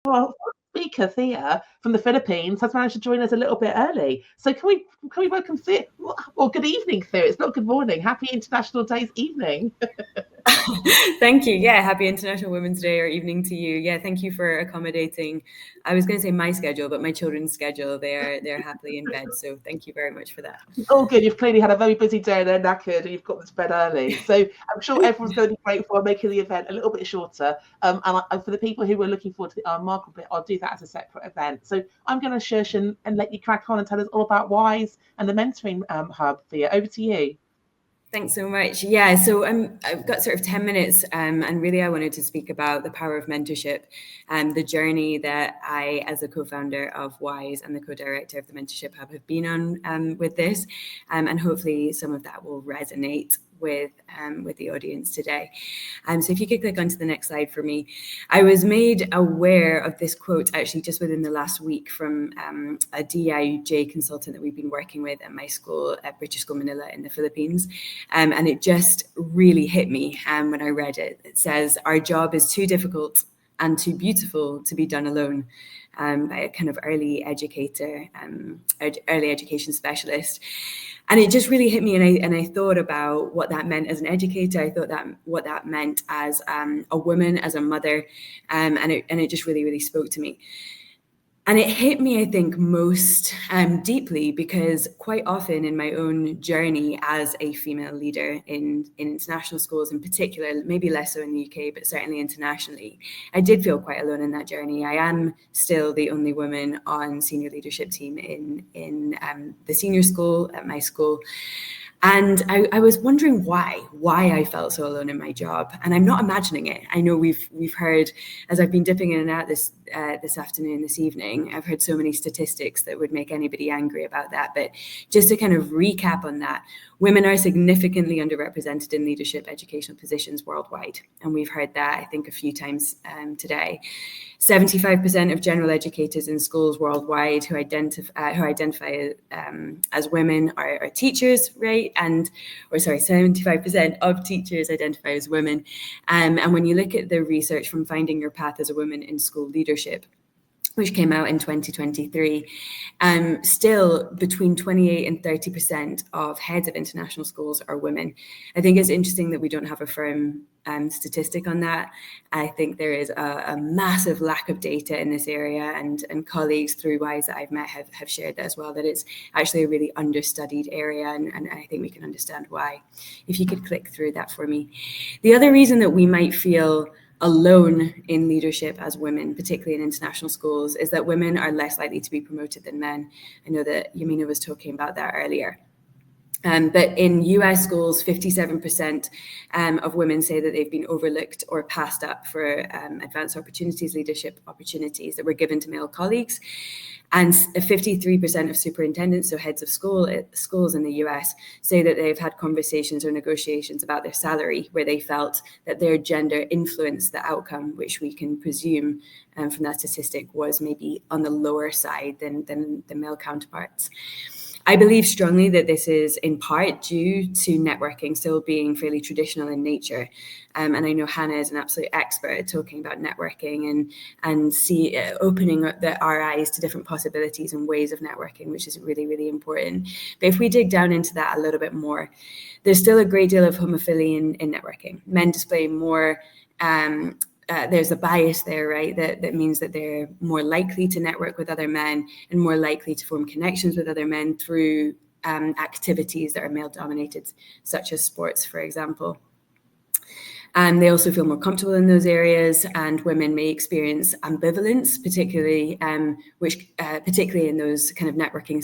Our speaker, Thea, from the Philippines, has managed to join us a little bit early. So can we welcome Thea? Well, good evening, Thea. It's not good morning. Happy International Day's evening. Thank you. Yeah, happy International Women's Day or evening to you. Yeah, thank you for accommodating. I was going to say my schedule, but my children's schedule. They're happily in bed. So thank you very much for that. Oh, good. You've clearly had a very busy day and they're knackered and you've got them to bed early. So I'm sure everyone's going to be grateful for making the event a little bit shorter. And for the people who were looking forward to the Markle bit, I'll do that as a separate event. So I'm going to shush and let you crack on and tell us all about WISE and the mentoring hub. Thea, over to you. Thanks so much. Yeah, so I've got sort of 10 minutes and really I wanted to speak about the power of mentorship and the journey that I, as a co-founder of WISE and the co-director of the Mentorship Hub, have been on with this. And hopefully some of that will resonate with the audience today. So if you could click onto the next slide for me. I was made aware of this quote actually just within the last week from a DIJ consultant that we've been working with at my school at British School Manila in the Philippines. And it just really hit me when I read it. It says, "Our job is too difficult and too beautiful to be done alone," by a kind of early educator, early education specialist. And it just really hit me, and I thought about what that meant as an educator. I thought that what that meant as a woman, as a mother, and it just really, really spoke to me. And it hit me, I think, most deeply because quite often in my own journey as a female leader in international schools in particular, maybe less so in the UK, but certainly internationally, I did feel quite alone in that journey. I am still the only woman on senior leadership team in the senior school at my school. And I was wondering why I felt so alone in my job, and I'm not imagining it. I know we've heard, as I've been dipping in and out this afternoon, this evening, I've heard so many statistics that would make anybody angry about that. But just to kind of recap on that, women are significantly underrepresented in leadership educational positions worldwide, and we've heard that I think a few times today. 75% of general educators in schools worldwide who identify as women are teachers, right? 75% of teachers identify as women. And when you look at the research from Finding Your Path as a Woman in School Leadership, which came out in 2023, still between 28 and 30% of heads of international schools are women. I think it's interesting that we don't have a firm statistic on that. I think there is a massive lack of data in this area, and colleagues through WISE that I've met have shared that as well, that it's actually a really understudied area, and I think we can understand why. If you could click through that for me. The other reason that we might feel alone in leadership as women, particularly in international schools, is that women are less likely to be promoted than men. I know that Yamina was talking about that earlier. But in US schools, 57% of women say that they've been overlooked or passed up for advanced opportunities, leadership opportunities that were given to male colleagues. And 53% of superintendents, so heads of schools in the US, say that they've had conversations or negotiations about their salary where they felt that their gender influenced the outcome, which we can presume from that statistic was maybe on the lower side than the male counterparts. I believe strongly that this is in part due to networking still being fairly traditional in nature. And I know Hannah is an absolute expert at talking about networking and opening up our eyes to different possibilities and ways of networking, which is really, really important. But if we dig down into that a little bit more, there's still a great deal of homophilia in networking. Men display more there's a bias there, right? That means that they're more likely to network with other men and more likely to form connections with other men through activities that are male dominated, such as sports, for example. And they also feel more comfortable in those areas, and women may experience ambivalence, particularly in those kind of networking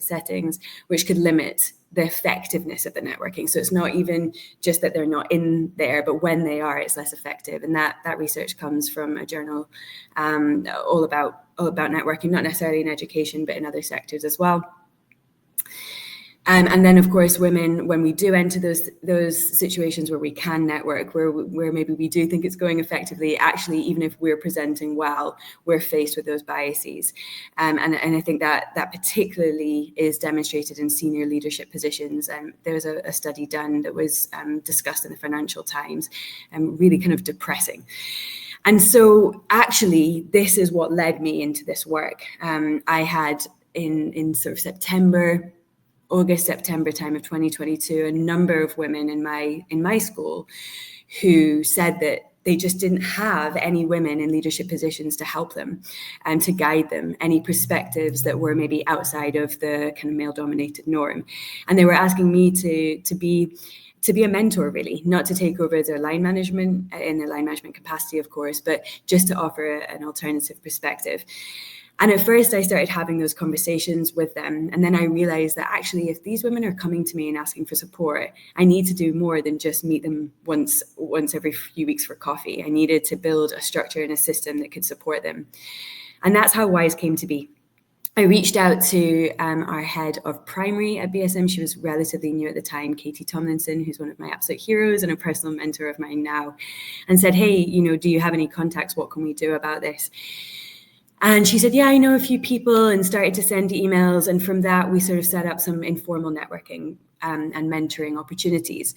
settings, which could limit the effectiveness of the networking. So it's not even just that they're not in there, but when they are, it's less effective. And that research comes from a journal all about networking, not necessarily in education, but in other sectors as well. And then, of course, women, when we do enter those situations where we can network, where maybe we do think it's going effectively, actually, even if we're presenting well, we're faced with those biases. And I think that particularly is demonstrated in senior leadership positions. There was a study done that was discussed in the Financial Times, really kind of depressing. And so actually, this is what led me into this work. I had in sort of August, September time of 2022, a number of women in my school who said that they just didn't have any women in leadership positions to help them and to guide them, any perspectives that were maybe outside of the kind of male-dominated norm. And they were asking me to be a mentor, really, not to take over their line management in their line management capacity, of course, but just to offer an alternative perspective. And at first I started having those conversations with them. And then I realized that actually, if these women are coming to me and asking for support, I need to do more than just meet them once every few weeks for coffee. I needed to build a structure and a system that could support them. And that's how WISE came to be. I reached out to our head of primary at BSM. She was relatively new at the time, Katie Tomlinson, who's one of my absolute heroes and a personal mentor of mine now, and said, hey, do you have any contacts? What can we do about this? And she said, yeah, I know a few people, and started to send emails. And from that, we sort of set up some informal networking and mentoring opportunities.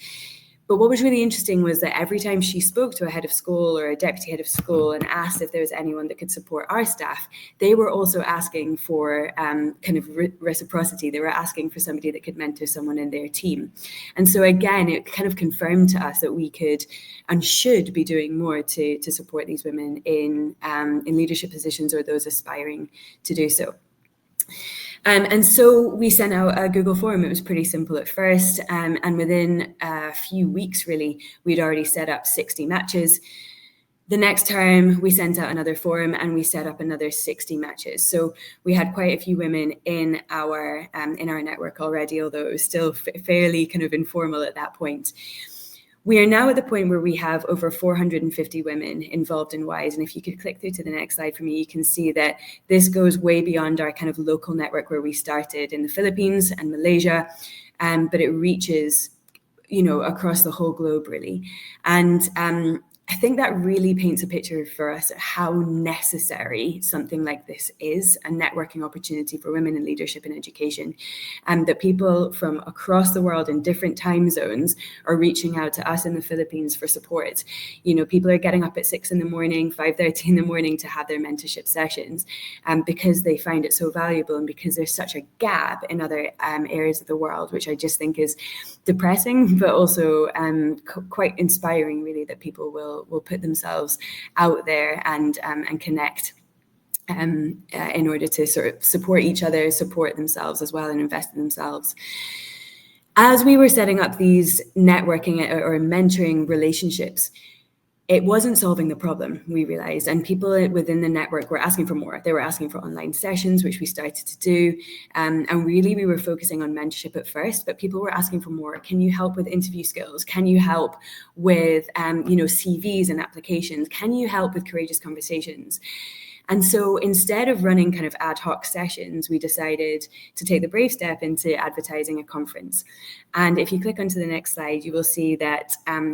But what was really interesting was that every time she spoke to a head of school or a deputy head of school and asked if there was anyone that could support our staff, they were also asking for kind of reciprocity. They were asking for somebody that could mentor someone in their team. And so again, it kind of confirmed to us that we could and should be doing more to support these women in leadership positions or those aspiring to do so. And so we sent out a Google form. It was pretty simple at first. And within a few weeks, really, we'd already set up 60 matches. The next term, we sent out another form and we set up another 60 matches. So we had quite a few women in our network already, although it was still fairly kind of informal at that point. We are now at the point where we have over 450 women involved in WISE. And if you could click through to the next slide for me, you can see that this goes way beyond our kind of local network where we started in the Philippines and Malaysia, but it reaches, across the whole globe, really. And I think that really paints a picture for us of how necessary something like this is, a networking opportunity for women in leadership and education, and that people from across the world in different time zones are reaching out to us in the Philippines for support. People are getting up at 6 a.m, 5:30 in the morning to have their mentorship sessions, because they find it so valuable and because there's such a gap in other areas of the world, which I just think is depressing, but also quite inspiring, really, that people will put themselves out there and connect in order to sort of support each other, support themselves as well, and invest in themselves. As we were setting up these networking or mentoring relationships, it wasn't solving the problem, we realized, and people within the network were asking for more. They were asking for online sessions, which we started to do, and really we were focusing on mentorship at first, but people were asking for more. Can you help with interview skills? Can you help with CVs and applications? Can you help with courageous conversations? And so instead of running kind of ad hoc sessions, we decided to take the brave step into advertising a conference. And if you click onto the next slide, you will see that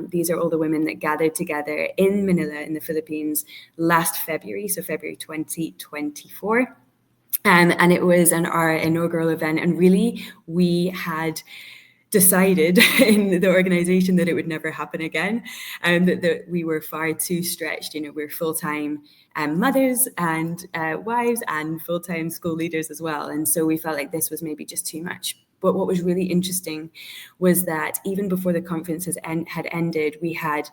these are all the women that gathered together in Manila in the Philippines last February, so February 2024. And it was our inaugural event. And really, we had decided in the organization that it would never happen again, and that we were far too stretched. We're full-time mothers and wives and full-time school leaders as well. And so we felt like this was maybe just too much. But what was really interesting was that even before the conference had ended, we had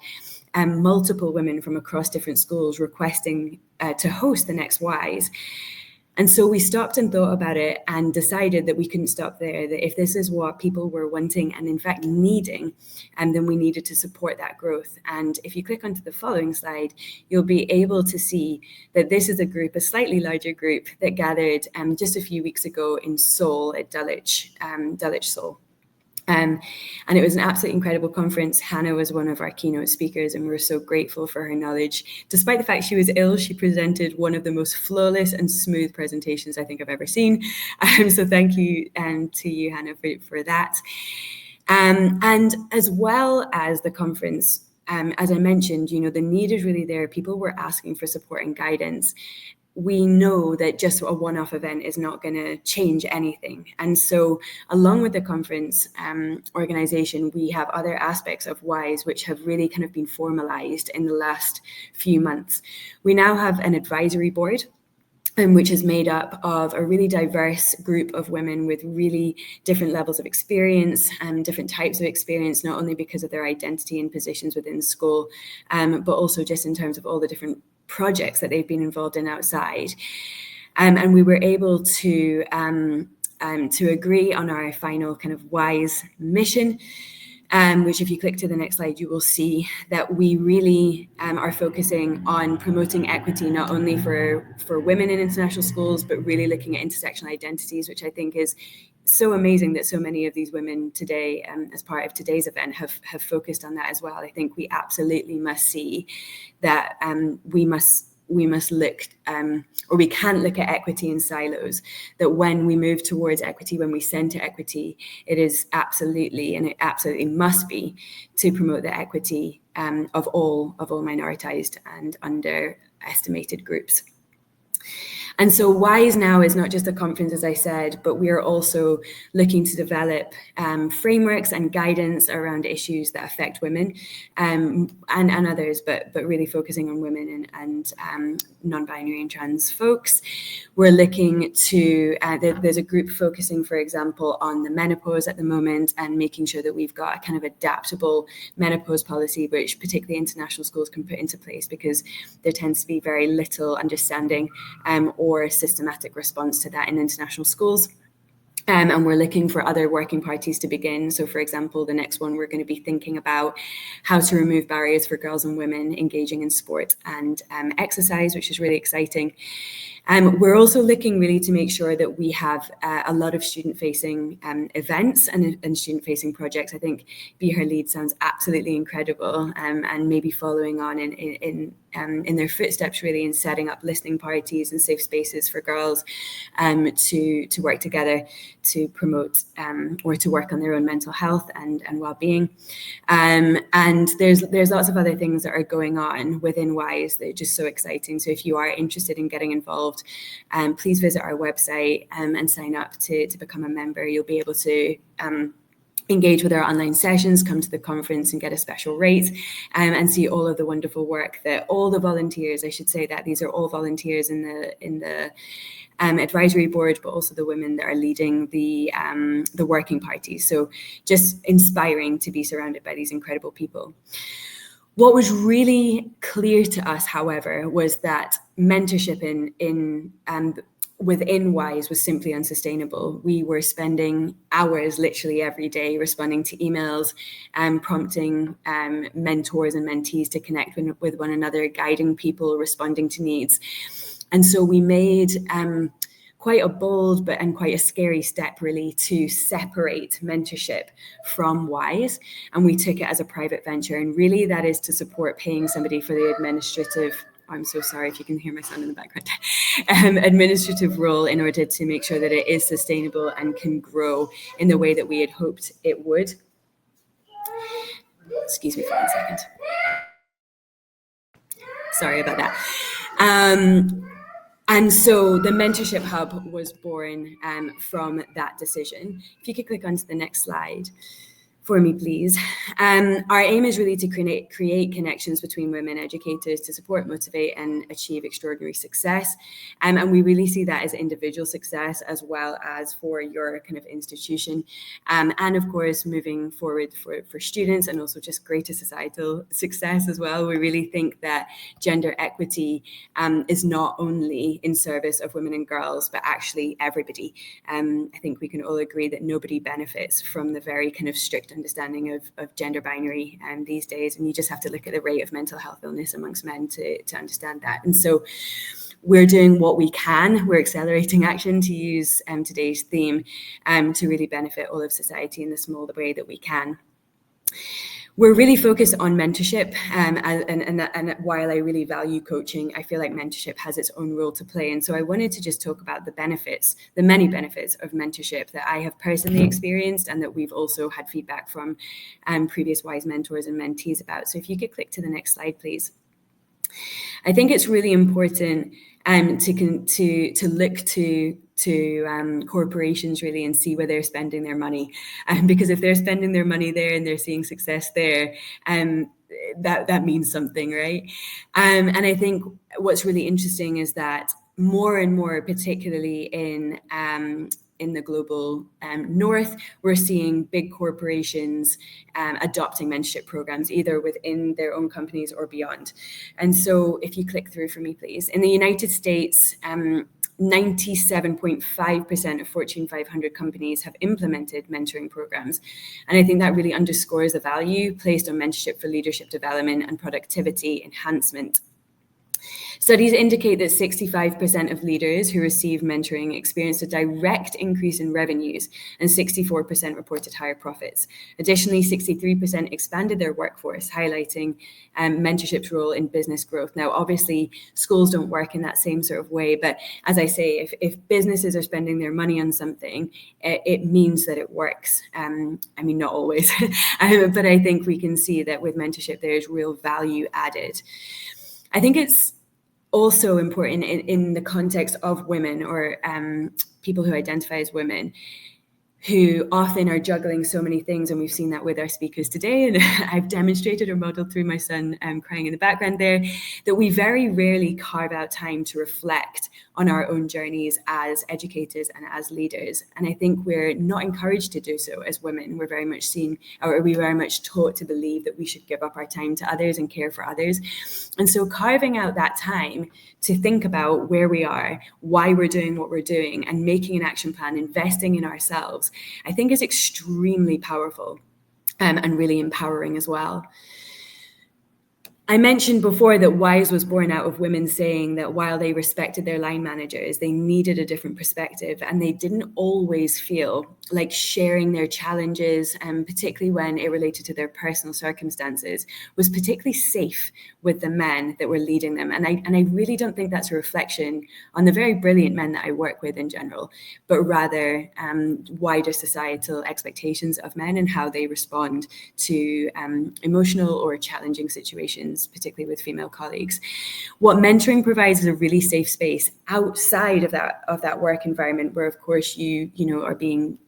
multiple women from across different schools requesting to host the next WISE. And so we stopped and thought about it and decided that we couldn't stop there, that if this is what people were wanting and in fact needing, then we needed to support that growth. And if you click onto the following slide, you'll be able to see that this is a slightly larger group that gathered just a few weeks ago in Seoul at Dulwich, Seoul. And it was an absolutely incredible conference. Hannah was one of our keynote speakers, and we're so grateful for her knowledge. Despite the fact she was ill, she presented one of the most flawless and smooth presentations I think I've ever seen. So thank you to you, Hannah, for that. And as well as the conference, as I mentioned, the need is really there. People were asking for support and guidance. we know that just a one-off event is not going to change anything. And so along with the conference organization, we have other aspects of WISE which have really kind of been formalized in the last few months. We now have an advisory board, which is made up of a really diverse group of women with really different levels of experience and different types of experience, not only because of their identity and positions within school, but also just in terms of all the different projects that they've been involved in outside. And we were able to agree on our final kind of WISE mission, which if you click to the next slide, you will see that we really are focusing on promoting equity, not only for women in international schools, but really looking at intersectional identities, which I think is so amazing that so many of these women today, as part of today's event, have focused on that as well. I think we absolutely must see that we must look, or we can't look at equity in silos, that when we move towards equity, when we center equity, it is absolutely, and it absolutely must be, to promote the equity of all minoritized and underestimated groups. And so WISE now is not just a conference, as I said, but we are also looking to develop frameworks and guidance around issues that affect women and others, but really focusing on women and non-binary and trans folks. We're looking to, there's a group focusing, for example, on the menopause at the moment, and making sure that we've got a kind of adaptable menopause policy, which particularly international schools can put into place, because there tends to be very little understanding or systematic response to that in international schools. And we're looking for other working parties to begin. So, for example, the next one, we're going to be thinking about how to remove barriers for girls and women engaging in sport and exercise, which is really exciting. We're also looking really to make sure that we have a lot of student-facing events and student-facing projects. I think Be Her Lead sounds absolutely incredible, and maybe following on in their footsteps, really, in setting up listening parties and safe spaces for girls to work together to promote or to work on their own mental health and well-being. And there's lots of other things that are going on within WISE that are just so exciting. So if you are interested in getting involved, please visit our website and sign up to become a member. You'll be able to engage with our online sessions, come to the conference and get a special rate, and see all of the wonderful work that all the volunteers, I should say that these are all volunteers in the advisory board, but also the women that are leading the working parties. So just inspiring to be surrounded by these incredible people. What was really clear to us, however, was that mentorship within WISE was simply unsustainable. We were spending hours literally every day responding to emails and prompting mentors and mentees to connect with one another, guiding people, responding to needs. And so we made quite a bold and quite a scary step, really, to separate mentorship from WISE. And we took it as a private venture. And really that is to support paying somebody for the administrative, I'm so sorry if you can hear my son in the background, administrative role, in order to make sure that it is sustainable and can grow in the way that we had hoped it would. Excuse me for 1 second. Sorry about that. And so the Mentorship Hub was born from that decision. If you could click onto the next slide for me, please. Our aim is really to create connections between women educators to support, motivate, and achieve extraordinary success. And we really see that as individual success as well as for your kind of institution. And of course, moving forward for students, and also just greater societal success as well. We really think that gender equity is not only in service of women and girls, but actually everybody. I think we can all agree that nobody benefits from the very kind of strict understanding of gender binary these days, and you just have to look at the rate of mental health illness amongst men to understand that. And so we're doing what we can. We're accelerating action, to use today's theme, to really benefit all of society in the small way that we can. We're really focused on mentorship, and while I really value coaching, I feel like mentorship has its own role to play. And so I wanted to just talk about the benefits, the many benefits of mentorship that I have personally experienced, and that we've also had feedback from previous WISE mentors and mentees about. So if you could click to the next slide, please. I think it's really important to look to corporations really and see where they're spending their money, because if they're spending their money there and they're seeing success there, that means something, right? And I think what's really interesting is that more and more, particularly in the global north, we're seeing big corporations adopting mentorship programs, either within their own companies or beyond. And so if you click through for me, please. In the United States, 97.5% of Fortune 500 companies have implemented mentoring programs. And I think that really underscores the value placed on mentorship for leadership development and productivity enhancement. Studies indicate that 65% of leaders who receive mentoring experienced a direct increase in revenues, and 64% reported higher profits. Additionally, 63% expanded their workforce, highlighting mentorship's role in business growth. Now, obviously, schools don't work in that same sort of way, but as I say, if businesses are spending their money on something, it means that it works. I mean, not always, but I think we can see that with mentorship, there is real value added. I think it's also important in the context of women, or people who identify as women, who often are juggling so many things. And we've seen that with our speakers today. And I've demonstrated or modeled through my son crying in the background there, that we very rarely carve out time to reflect on our own journeys as educators and as leaders. And I think we're not encouraged to do so as women. We're very much seen, or we very much taught to believe that we should give up our time to others and care for others. And so carving out that time to think about where we are, why we're doing what we're doing, and making an action plan, investing in ourselves, I think is extremely powerful and really empowering as well. I mentioned before that WISE was born out of women saying that while they respected their line managers, they needed a different perspective, and they didn't always feel like sharing their challenges, and particularly when it related to their personal circumstances, was particularly safe with the men that were leading them. And I really don't think that's a reflection on the very brilliant men that I work with in general, but rather wider societal expectations of men and how they respond to emotional or challenging situations, particularly with female colleagues. What mentoring provides is a really safe space outside of that work environment, where of course you are being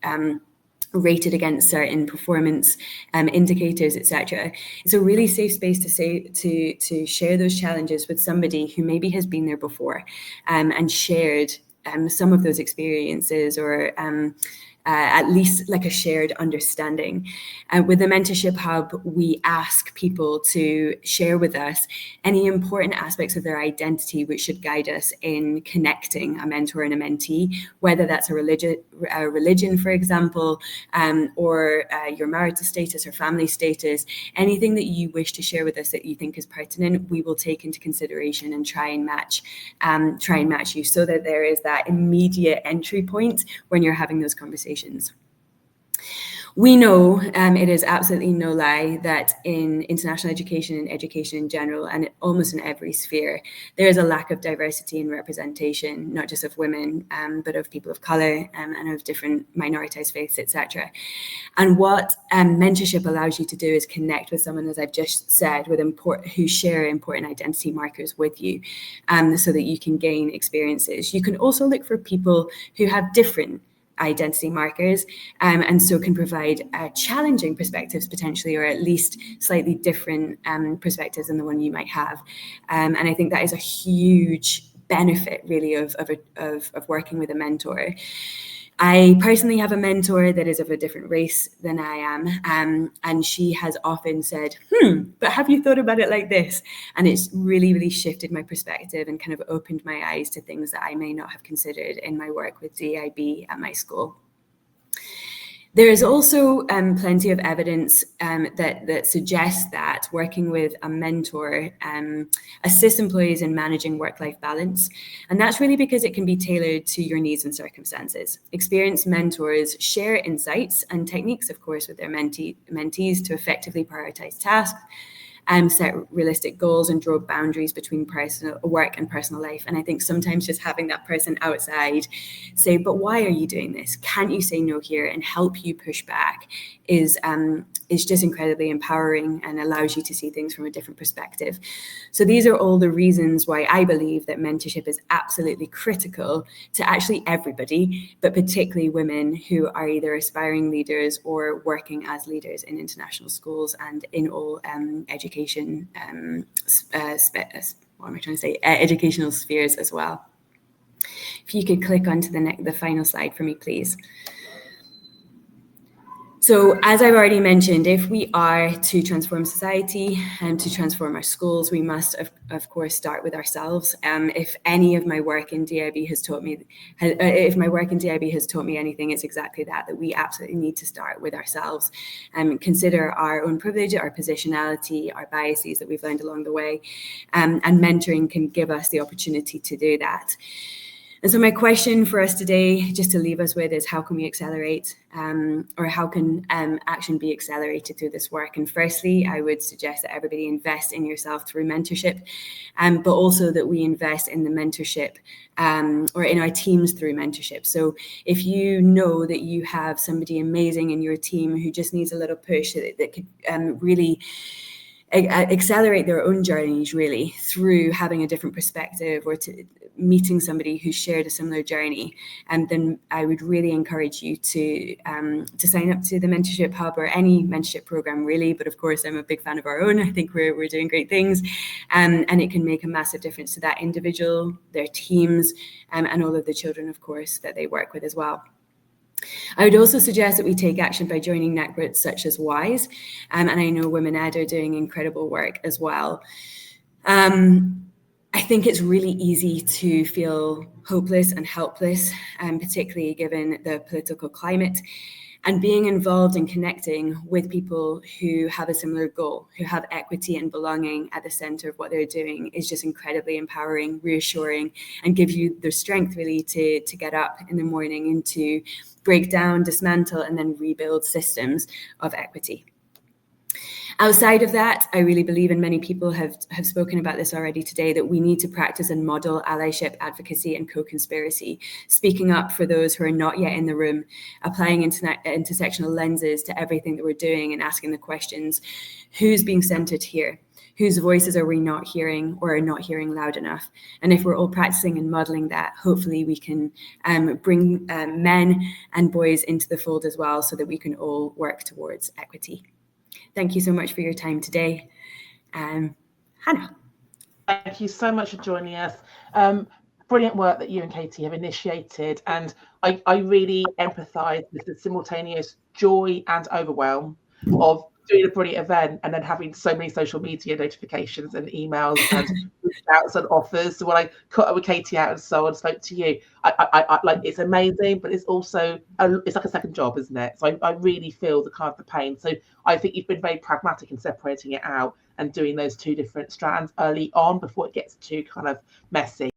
rated against certain performance indicators, etc. It's a really safe space to share those challenges with somebody who maybe has been there before and shared some of those experiences, or at least like a shared understanding. With the Mentorship Hub, we ask people to share with us any important aspects of their identity which should guide us in connecting a mentor and a mentee, whether that's a religion, for example, or your marital status or family status. Anything that you wish to share with us that you think is pertinent, we will take into consideration and try and match you, so that there is that immediate entry point when you're having those conversations. We know it is absolutely no lie that in international education and education in general, and almost in every sphere, there is a lack of diversity and representation, not just of women, but of people of colour and of different minoritized faiths, etc. And what mentorship allows you to do is connect with someone, as I've just said, who share important identity markers with you, so that you can gain experiences. You can also look for people who have different identity markers, and so can provide challenging perspectives potentially, or at least slightly different perspectives than the one you might have. And I think that is a huge benefit really of working with a mentor. I personally have a mentor that is of a different race than I am, and she has often said, but have you thought about it like this? And it's really, really shifted my perspective and kind of opened my eyes to things that I may not have considered in my work with DIB at my school. There is also plenty of evidence that suggests that working with a mentor assists employees in managing work-life balance. And that's really because it can be tailored to your needs and circumstances. Experienced mentors share insights and techniques, of course, with their mentees to effectively prioritize tasks, set realistic goals, and draw boundaries between personal work and personal life. And I think sometimes just having that person outside say, but why are you doing this? Can't you say no here, and help you push back is is just incredibly empowering and allows you to see things from a different perspective. So these are all the reasons why I believe that mentorship is absolutely critical to actually everybody, but particularly women who are either aspiring leaders or working as leaders in international schools and in all education, educational spheres as well. If you could click onto the final slide for me, please. So as I've already mentioned, if we are to transform society and to transform our schools, we must, of course, start with ourselves. If any of my work in DIB has taught me, if my work in DIB has taught me anything, it's exactly that we absolutely need to start with ourselves and consider our own privilege, our positionality, our biases that we've learned along the way. And mentoring can give us the opportunity to do that. And so my question for us today, just to leave us with, is how can we accelerate or how can action be accelerated through this work? And firstly, I would suggest that everybody invest in yourself through mentorship, but also that we invest in the mentorship or in our teams through mentorship. So if you know that you have somebody amazing in your team who just needs a little push that could really accelerate their own journeys really through having a different perspective or to meeting somebody who shared a similar journey, and then I would really encourage you to sign up to the Mentorship Hub or any mentorship program really. But of course, I'm a big fan of our own. I think we're doing great things, and it can make a massive difference to that individual, their teams, and all of the children, of course, that they work with as well. I would also suggest that we take action by joining networks such as WISE, and I know Women Ed are doing incredible work as well. I think it's really easy to feel hopeless and helpless, particularly given the political climate. And being involved and connecting with people who have a similar goal, who have equity and belonging at the center of what they're doing, is just incredibly empowering, reassuring, and gives you the strength really to get up in the morning and to break down, dismantle, and then rebuild systems of equity. Outside of that, I really believe, and many people have spoken about this already today, that we need to practice and model allyship, advocacy, and co-conspiracy, speaking up for those who are not yet in the room, applying intersectional lenses to everything that we're doing and asking the questions, who's being centered here? Whose voices are we not hearing or are not hearing loud enough? And if we're all practicing and modeling that, hopefully we can bring men and boys into the fold as well so that we can all work towards equity. Thank you so much for your time today. Hannah. Thank you so much for joining us. Brilliant work that you and Katie have initiated. And I really empathise with the simultaneous joy and overwhelm of doing a brilliant event and then having so many social media notifications and emails and shouts and offers. So when I caught up with Katie out and so on, spoke to you, I like, it's amazing, but it's also it's like a second job, isn't it? So I really feel the pain. So I think you've been very pragmatic in separating it out and doing those two different strands early on before it gets too kind of messy.